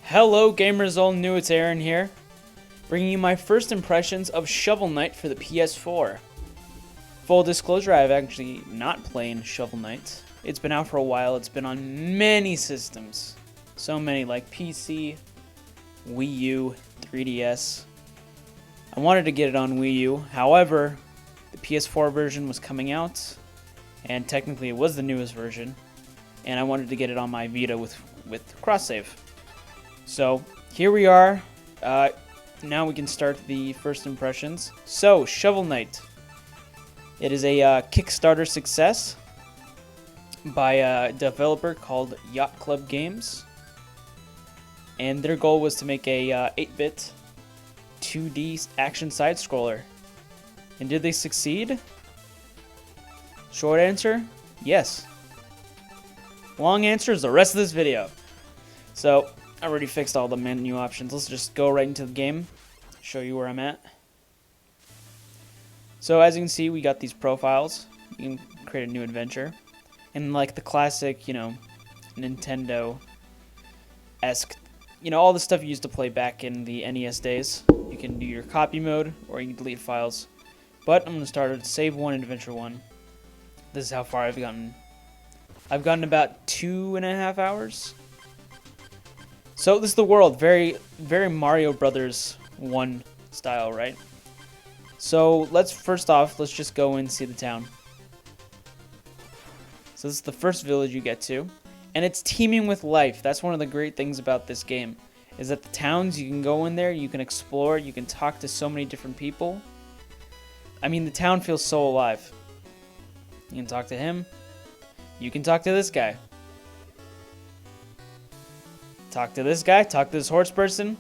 Hello gamers all new, it's Aaron here, bringing you my first impressions of Shovel Knight for the PS4. Full disclosure, I've actually not played Shovel Knight. It's been out for a while, it's been on many systems. So many, like PC, Wii U, 3DS. I wanted to get it on Wii U, however, the PS4 version was coming out, and technically it was the newest version, and I wanted to get it on my Vita with cross-save. So, here we are. Now we can start the first impressions. So, Shovel Knight. It is a Kickstarter success by a developer called Yacht Club Games. And their goal was to make a 8-bit 2D action side-scroller. And did they succeed? Short answer, yes. Long answer is the rest of this video. So, I already fixed all the menu options. Let's just go right into the game, show you where I'm at. So as you can see, we got these profiles. You can create a new adventure. And like the classic, Nintendo-esque, all the stuff you used to play back in the NES days. You can do your copy mode, or you can delete files. But I'm going to start with save 1 and adventure 1. This is how far I've gotten. I've gotten about 2.5 hours. So this is the world, very Mario Brothers 1 style, right? So let's just go and see the town. So this is the first village you get to, and it's teeming with life. That's one of the great things about this game, is that the towns, you can go in there, you can explore, you can talk to so many different people. I mean, the town feels so alive. You can talk to him, you can talk to this guy. Talk to this guy, talk to this horse person,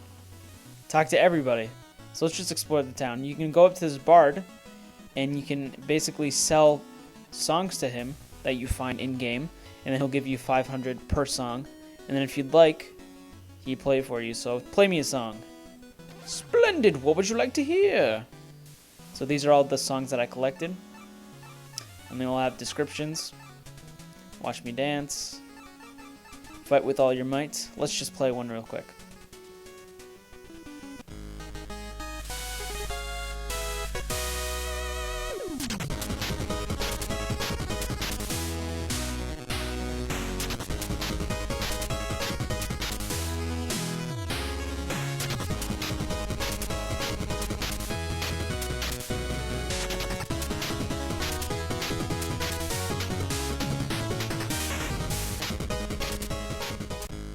talk to everybody. So let's just explore the town. You can go up to this bard, and you can basically sell songs to him that you find in-game, and then he'll give you 500 per song. And then if you'd like, he play for you. So play me a song. Splendid, what would you like to hear? So these are all the songs that I collected. And they all have descriptions. Watch me dance. Fight with all your might. Let's just play one real quick.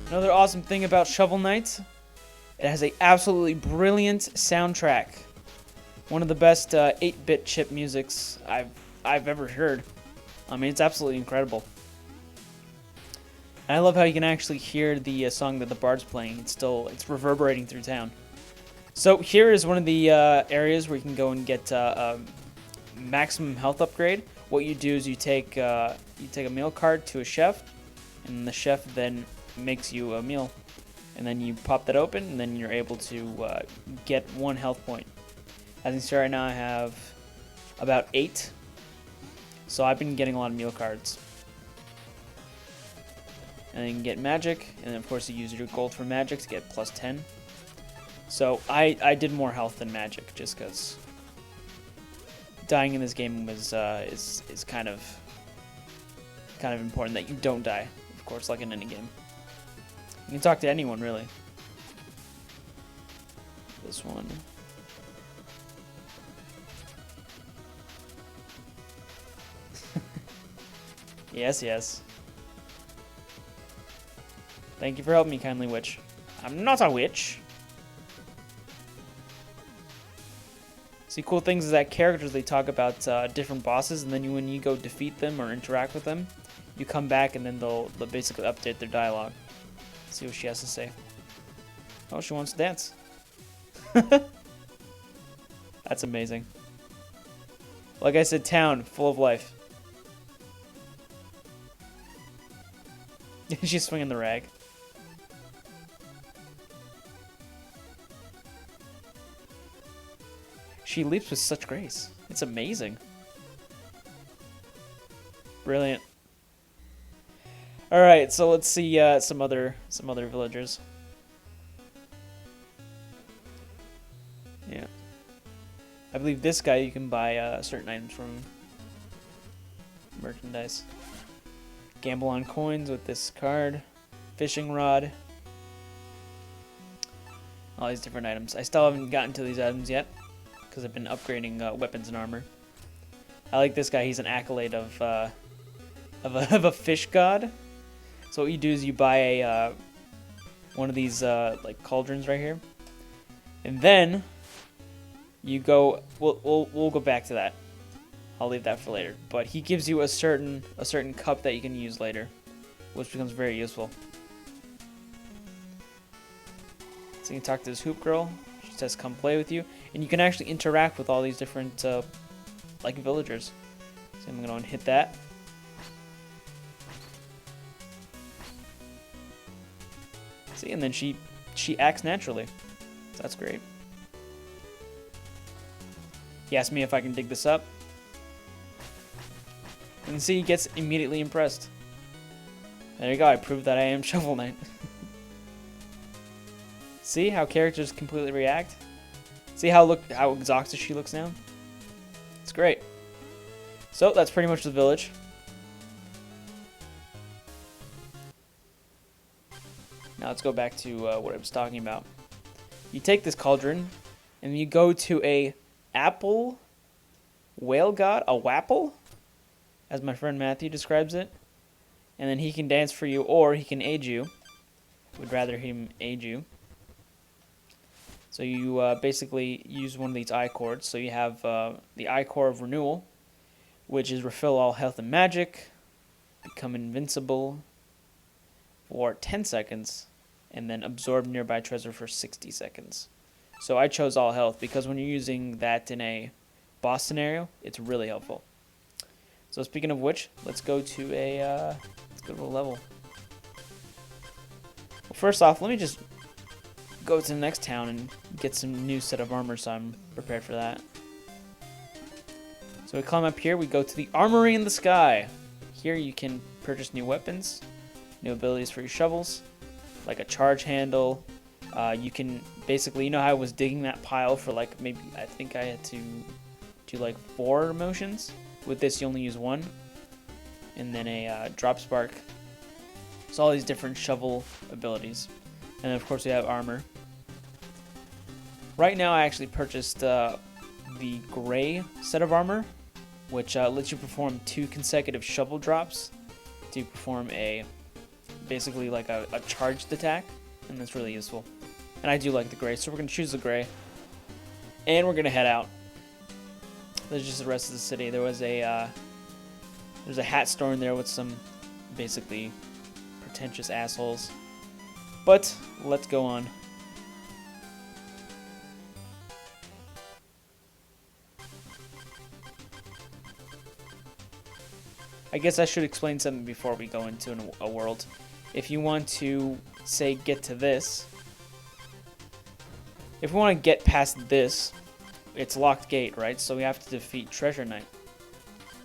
Another awesome thing about Shovel Knight, it has an absolutely brilliant soundtrack. One of the best 8-bit chip musics I've ever heard. I mean, it's absolutely incredible. And I love how you can actually hear the song that the bard's playing. It's reverberating through town. So here is one of the areas where you can go and get maximum health upgrade. What you do is you take a meal card to a chef, and the chef then makes you a meal, and then you pop that open, and then you're able to get 1 health point. As you see right now, I have about 8, so I've been getting a lot of meal cards. And then you can get magic, and then of course you use your gold for magic to get plus 10. So I did more health than magic, just because dying in this game was is kind of important that you don't die, of course, like in any game. You can talk to anyone, really. This one. Yes. Thank you for helping me, kindly witch. I'm not a witch. See, cool things is that characters, they talk about different bosses, and then when you go defeat them or interact with them, you come back and then they'll basically update their dialogue. See what she has to say. Oh, she wants to dance. That's amazing. Like I said, town full of life. She's swinging the rag. She leaps with such grace. It's amazing. Brilliant. All right, so let's see some other villagers. Yeah. I believe this guy you can buy certain items from merchandise. Gamble on coins with this card. Fishing rod. All these different items. I still haven't gotten to these items yet because I've been upgrading weapons and armor. I like this guy. He's an accolade of a fish god. So what you do is you buy a one of these like cauldrons right here, and then you go. We'll go back to that. I'll leave that for later. But he gives you a certain cup that you can use later, which becomes very useful. So you can talk to this hoop girl. She says, "Come play with you," and you can actually interact with all these different like villagers. So I'm gonna hit that. See, and then she acts naturally. So that's great. He asked me if I can dig this up. And see, he gets immediately impressed. There you go, I proved that I am Shovel Knight. See how characters completely react? See how exhausted she looks now? It's great. So that's pretty much the village. Now let's go back to what I was talking about. You take this cauldron, and you go to a apple whale god, a wapple, as my friend Matthew describes it. And then he can dance for you, or he can aid you. Would rather him aid you. So you basically use one of these eye cords. So you have the eye core of renewal, which is refill all health and magic, become invincible for 10 seconds, and then absorb nearby treasure for 60 seconds. So I chose all health because when you're using that in a boss scenario, it's really helpful. So speaking of which, let's go to a level. Well, first off, let me just go to the next town and get some new set of armor, so I'm prepared for that. So we climb up here, we go to the Armory in the Sky. Here you can purchase new weapons, new abilities for your shovels, like a charge handle. You can basically, you know how I was digging that pile for like maybe, I think I had to do like 4 motions. With this you only use 1. And then a drop spark. So all these different shovel abilities. And then of course we have armor. Right now I actually purchased the gray set of armor, which lets you perform 2 consecutive shovel drops to perform basically like a charged attack, and that's really useful. And I do like the gray, so we're going to choose the gray. And we're going to head out. There's just the rest of the city. There's a hat store in there with some basically pretentious assholes. But let's go on. I guess I should explain something before we go into a world. If you want to, say, get to this, if we want to get past this, it's locked gate, right? So we have to defeat Treasure Knight.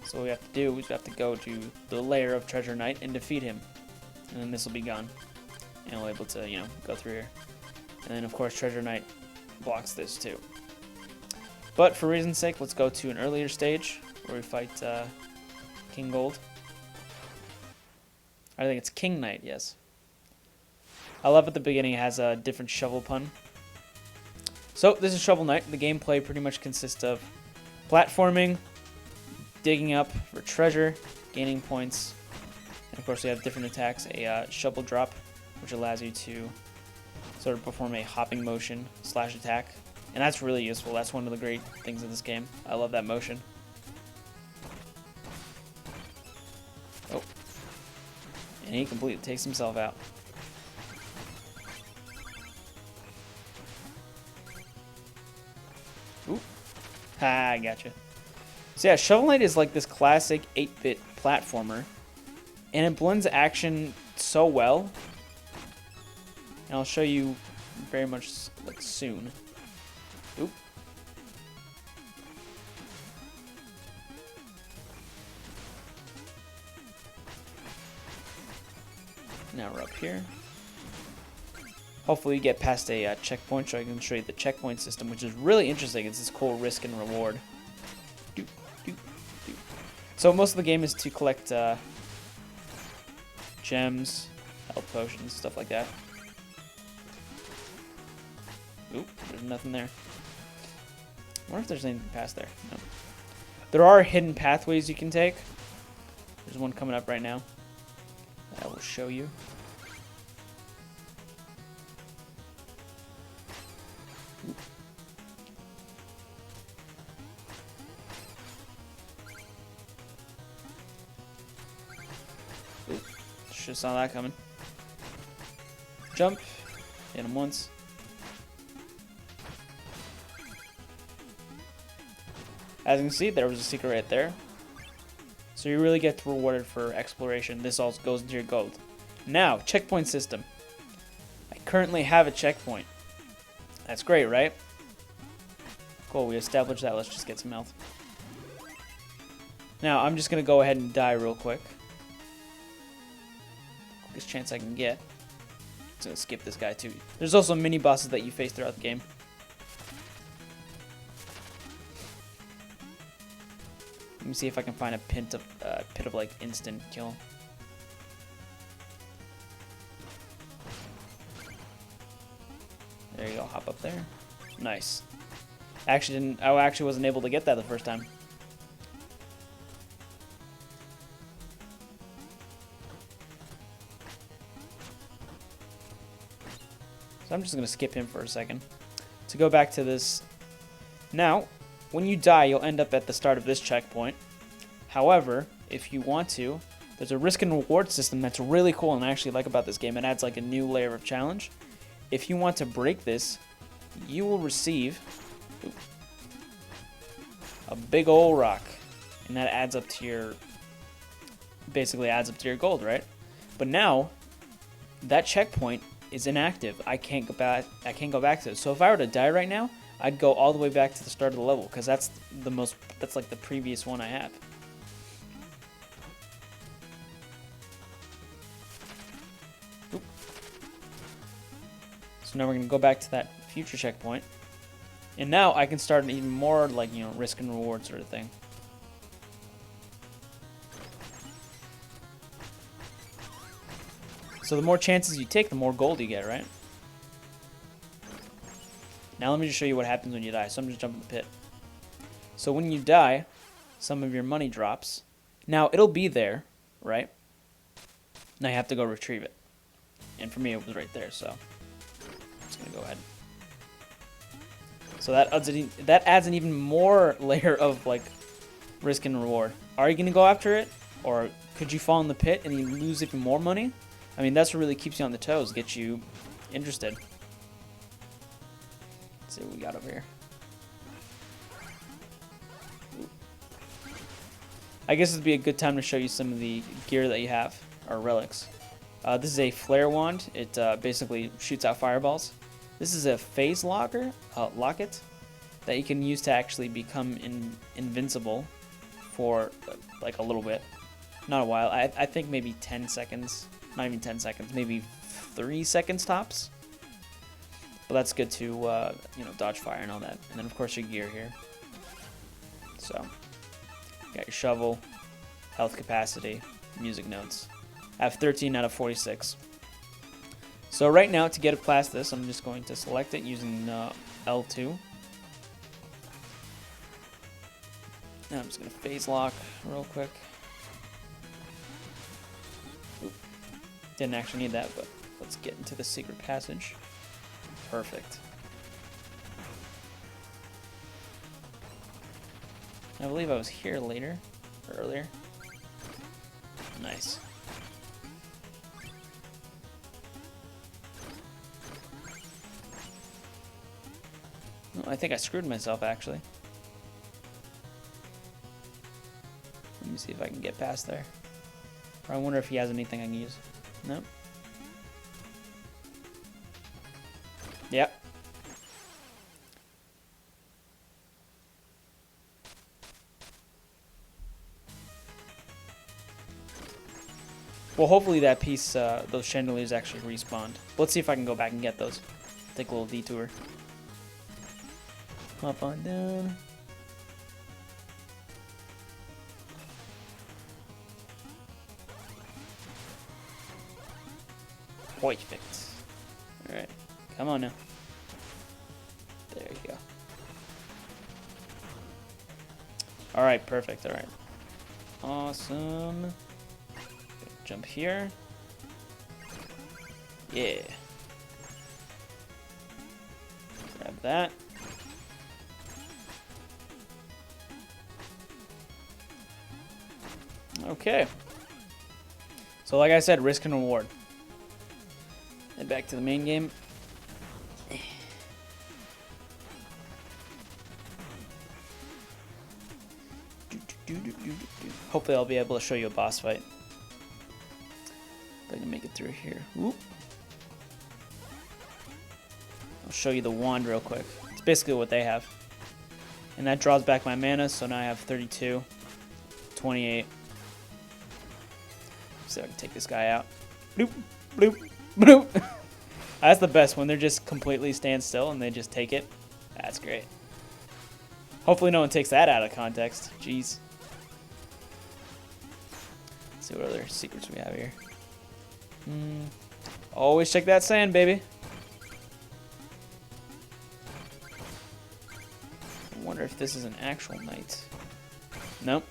So what we have to do is we have to go to the lair of Treasure Knight and defeat him. And then this will be gone. And we'll be able to, you know, go through here. And then, of course, Treasure Knight blocks this too. But for reason's sake, let's go to an earlier stage where we fight King Gold. I think it's King Knight, yes. I love at the beginning it has a different shovel pun. So this is Shovel Knight. The gameplay pretty much consists of platforming, digging up for treasure, gaining points, and of course we have different attacks. A shovel drop, which allows you to sort of perform a hopping motion / attack, and that's really useful. That's one of the great things of this game. I love that motion. Oh, and he completely takes himself out. Ooh. Ha, I gotcha. So yeah, Shovel Knight is like this classic 8-bit platformer, and it blends action so well. And I'll show you very much like soon. Oop. Now we're up here. Hopefully you get past a checkpoint so I can show you the checkpoint system, which is really interesting. It's this cool risk and reward. Doop, doop, doop. So most of the game is to collect gems, health potions, stuff like that. Oop, there's nothing there. I wonder if there's anything past there. No. There are hidden pathways you can take. There's one coming up right now that I will show you. Oop. Should have saw that coming. Jump. Hit him once. As you can see, there was a secret right there. So you really get rewarded for exploration. This all goes into your gold. Now, checkpoint system. I currently have a checkpoint. That's great, right? Cool, we established that. Let's just get some health. Now, I'm just going to go ahead and die real quick. Quickest chance I can get. Just going to skip this guy too. There's also mini bosses that you face throughout the game. Let me see if I can find a pit of like instant kill. There you go, hop up there. Nice. I actually wasn't able to get that the first time. So I'm just gonna skip him for a second. To go back to this. Now, when you die, you'll end up at the start of this checkpoint. However, if you want to, there's a risk and reward system that's really cool and I actually like about this game. It adds like a new layer of challenge. If you want to break this, you will receive a big old rock. And that adds up to your, basically adds up to your gold, right? But now, that checkpoint is inactive. I can't go back to it. So if I were to die right now, I'd go all the way back to the start of the level because that's like the previous one I have. Oop. So now we're gonna go back to that future checkpoint, and now I can start an even more like risk and reward sort of thing. So the more chances you take, the more gold you get, right? Now let me just show you what happens when you die. So I'm just jumping the pit. So when you die, some of your money drops. Now it'll be there, right? Now you have to go retrieve it. And for me it was right there, so I'm just gonna go ahead. So that adds an even more layer of like risk and reward. Are you gonna go after it? Or could you fall in the pit and you lose even more money? I mean, that's what really keeps you on the toes, gets you interested. Let's see what we got over here. Ooh. I guess it'd be a good time to show you some of the gear that you have, or relics. This is a flare wand. It basically shoots out fireballs. This is a phase locket that you can use to actually become invincible for like a little bit. Not a while. I think maybe 10 seconds. Not even 10 seconds. Maybe 3 seconds tops. But that's good to, dodge fire and all that. And then, of course, your gear here. So, you got your shovel, health capacity, music notes. I have 13 out of 46. So right now, to get it past this, I'm just going to select it using L2. Now I'm just going to phase lock real quick. Oop. Didn't actually need that, but let's get into the secret passage. Perfect. I believe I was here earlier. Nice. Oh, I think I screwed myself actually. Let me see if I can get past there. Or I wonder if he has anything I can use. Nope. Yep. Well, hopefully that piece, those chandeliers actually respawned. Let's see if I can go back and get those. Take a little detour. Hop on down. Perfect. Alright, come on now. There you go. Alright, perfect, alright. Awesome. Jump here. Yeah. Grab that. Okay. So like I said, risk and reward. Head back to the main game. Hopefully I'll be able to show you a boss fight. If I can make it through here. Whoop. I'll show you the wand real quick. It's basically what they have. And that draws back my mana, so now I have 32, 28. So I can take this guy out. Bloop, bloop, bloop. That's the best, when they're just completely stand still and they just take it. That's great. Hopefully no one takes that out of context. Jeez. Let's see what other secrets we have here. Always check that sand, baby. I wonder if this is an actual knight. Nope.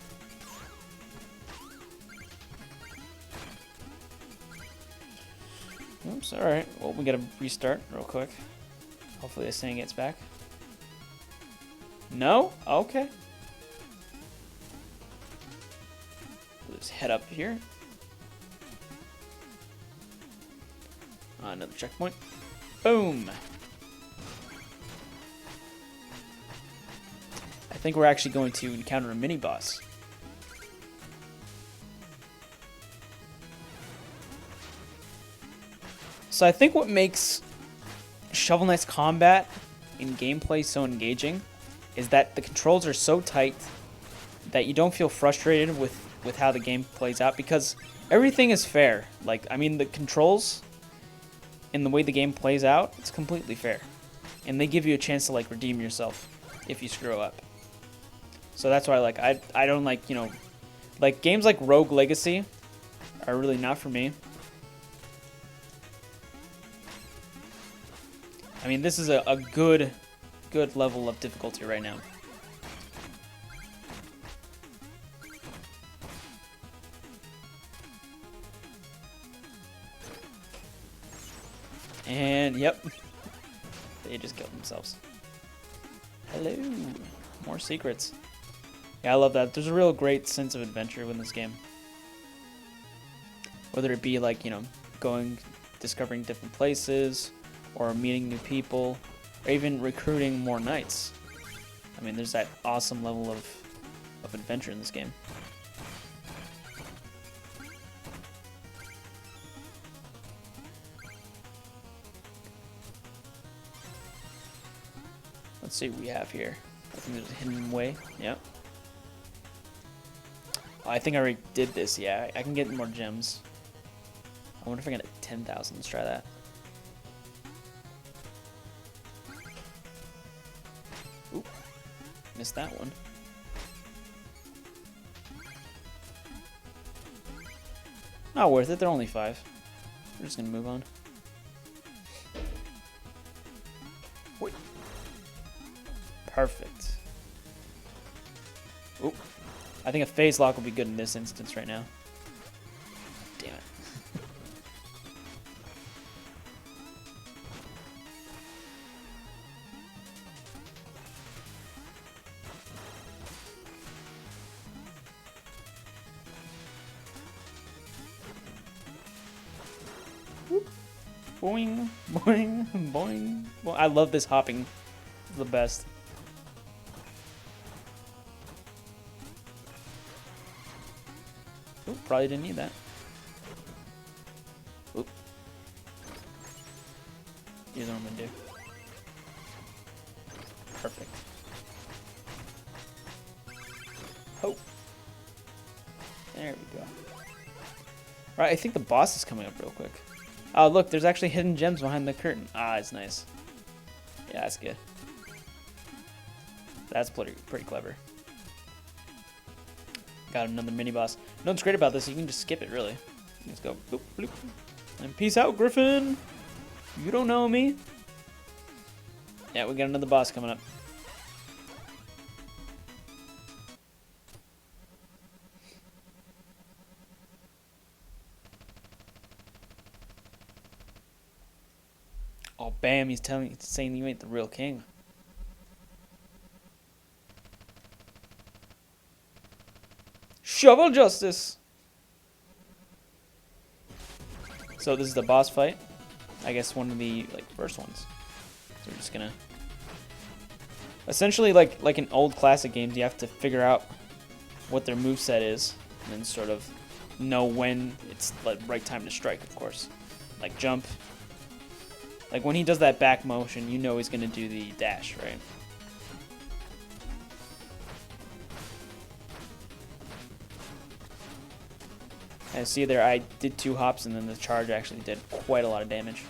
Oops, alright. Well, we gotta restart real quick. Hopefully this thing gets back. No? Okay. We'll just head up here. Another checkpoint. Boom! I think we're actually going to encounter a mini-boss. So I think what makes Shovel Knight's combat in gameplay so engaging is that the controls are so tight that you don't feel frustrated with how the game plays out, because everything is fair. Like, I mean, the controls and the way the game plays out, it's completely fair. And they give you a chance to, like, redeem yourself if you screw up. So that's why, like, I don't like, you know, like, games like Rogue Legacy are really not for me. I mean, this is a good level of difficulty right now. And, yep. They just killed themselves. Hello. More secrets. Yeah, I love that. There's a real great sense of adventure in this game. Whether it be, like, you know, discovering different places, or meeting new people, or even recruiting more knights. I mean, there's that awesome level of adventure in this game. Let's see what we have here. I think there's a hidden way. Yep. Oh, I think I already did this. Yeah, I can get more gems. I wonder if I get 10,000. Let's try that. Oop. Missed that one. Not worth it. They're only 5. We're just gonna move on. Wait. Perfect. Oop. I think a phase lock will be good in this instance right now. Damn it. Whoop. Boing, boing, boing. Well, I love this hopping. It's the best. Oop, probably didn't need that. Oop. Here's what I'm gonna do. Perfect. Oh. There we go. Right, I think the boss is coming up real quick. Oh, look, there's actually hidden gems behind the curtain. Ah, it's nice. Yeah, that's good. That's pretty clever. Got another mini boss. You know what's great about this? You can just skip it, really. Let's go. Boop, bloop. And peace out, Griffin. You don't know me. Yeah, we got another boss coming up. Oh, bam, he's saying you ain't the real king. Shovel justice! So this is the boss fight. I guess one of the first ones. So we're just gonna... Essentially, like in old classic games, you have to figure out what their moveset is, and then sort of know when it's the right time to strike, of course. Like jump. Like when he does that back motion, you know he's gonna do the dash, right? And see there, I did 2 hops, and then the charge actually did quite a lot of damage.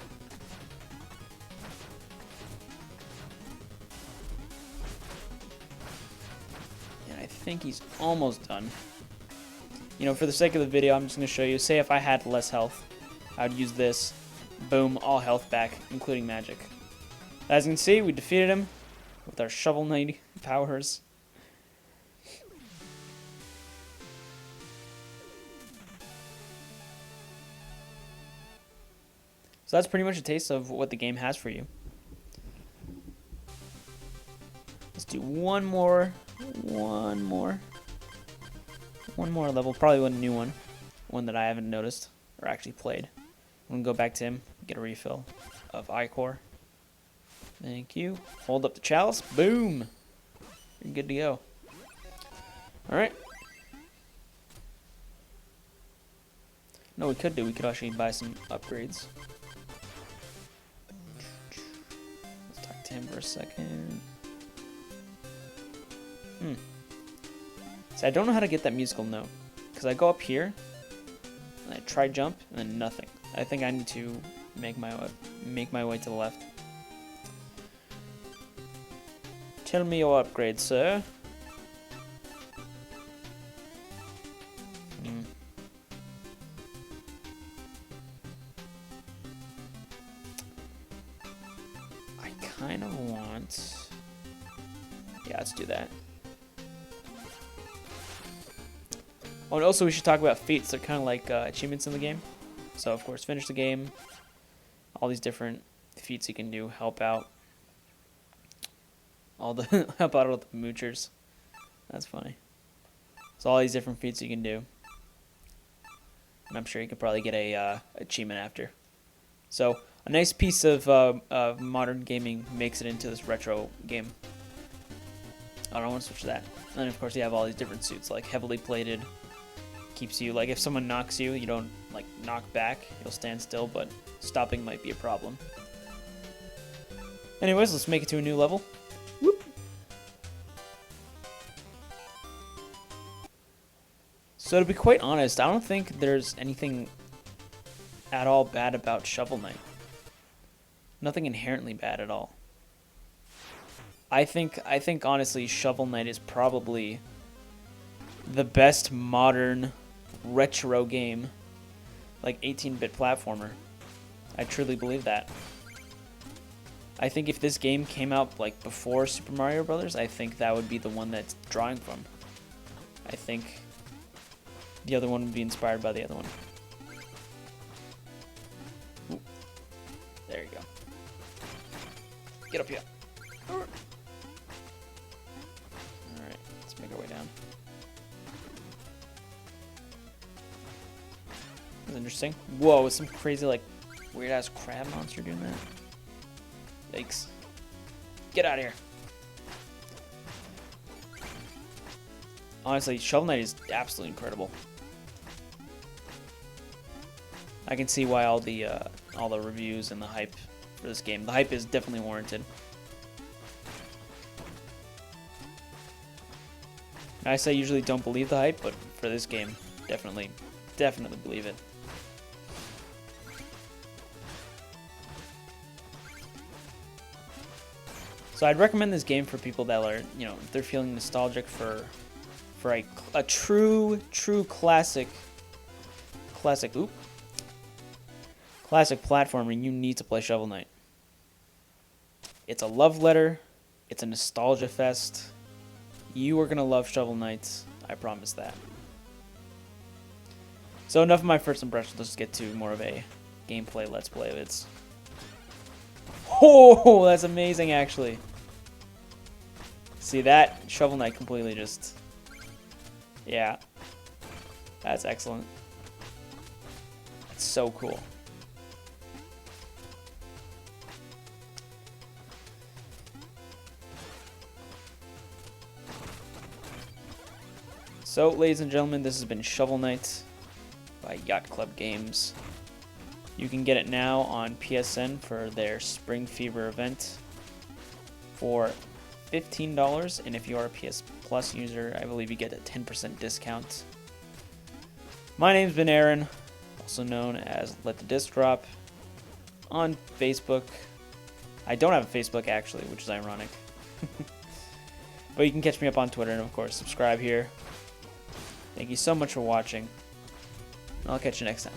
And I think he's almost done. You know, for the sake of the video, I'm just going to show you. Say if I had less health, I would use this. Boom, all health back, including magic. As you can see, we defeated him with our Shovel Knight powers. So that's pretty much a taste of what the game has for you. Let's do one more level, probably one new one that I haven't noticed or actually played. I'm gonna go back to him, get a refill of Ichor. Thank you. Hold up the chalice, boom! You're good to go. Alright. No, we could actually buy some upgrades. Let's talk to him for a second. So I don't know how to get that musical note, because I go up here, and I try jump, and then nothing. I think I need to make my way to the left. Tell me your upgrade, sir. I kind of want... Yeah, let's do that. Oh, and also we should talk about feats. They're kind of like achievements in the game. So, of course, finish the game. All these different feats you can do. Help out. Help out all the moochers. That's funny. So all these different feats you can do. And I'm sure you could probably get a achievement after. So a nice piece of modern gaming makes it into this retro game. I don't want to switch to that. And then of course you have all these different suits, like heavily plated. Keeps you, like if someone knocks you, you don't like knock back. You'll stand still, but stopping might be a problem. Anyways, let's make it to a new level. Whoop. So to be quite honest, I don't think there's anything at all bad about Shovel Knight. Nothing inherently bad at all. I think honestly Shovel Knight is probably the best modern retro game, like 18-bit platformer. I truly believe that. I think if this game came out like before Super Mario Brothers, I think that would be the one that's drawing from. I think the other one would be inspired by the other one. Ooh. There you go. Get up here. Alright, let's make our way down. That's interesting. Whoa, some crazy, like, weird-ass crab monster doing that. Yikes. Get out of here. Honestly, Shovel Knight is absolutely incredible. I can see why all the reviews and the hype for this game. The hype is definitely warranted. I say usually don't believe the hype, but for this game, definitely believe it. So I'd recommend this game for people that are, you know, they're feeling nostalgic for a true classic platformer. You need to play Shovel Knight. It's a love letter. It's a nostalgia fest. You are gonna love Shovel Knight. I promise that. So enough of my first impressions. Let's get to more of a gameplay let's play. It's that's amazing actually. See that? Shovel Knight completely just, yeah. That's excellent. It's so cool. So, ladies and gentlemen, this has been Shovel Knight by Yacht Club Games. You can get it now on PSN for their Spring Fever event for $15, and if you are a PS Plus user, I believe you get a 10% discount. My name's been Aaron, also known as LetTheDiscDrop on Facebook. I don't have a Facebook actually, which is ironic. But you can catch me up on Twitter, and of course, subscribe here. Thank you so much for watching. I'll catch you next time.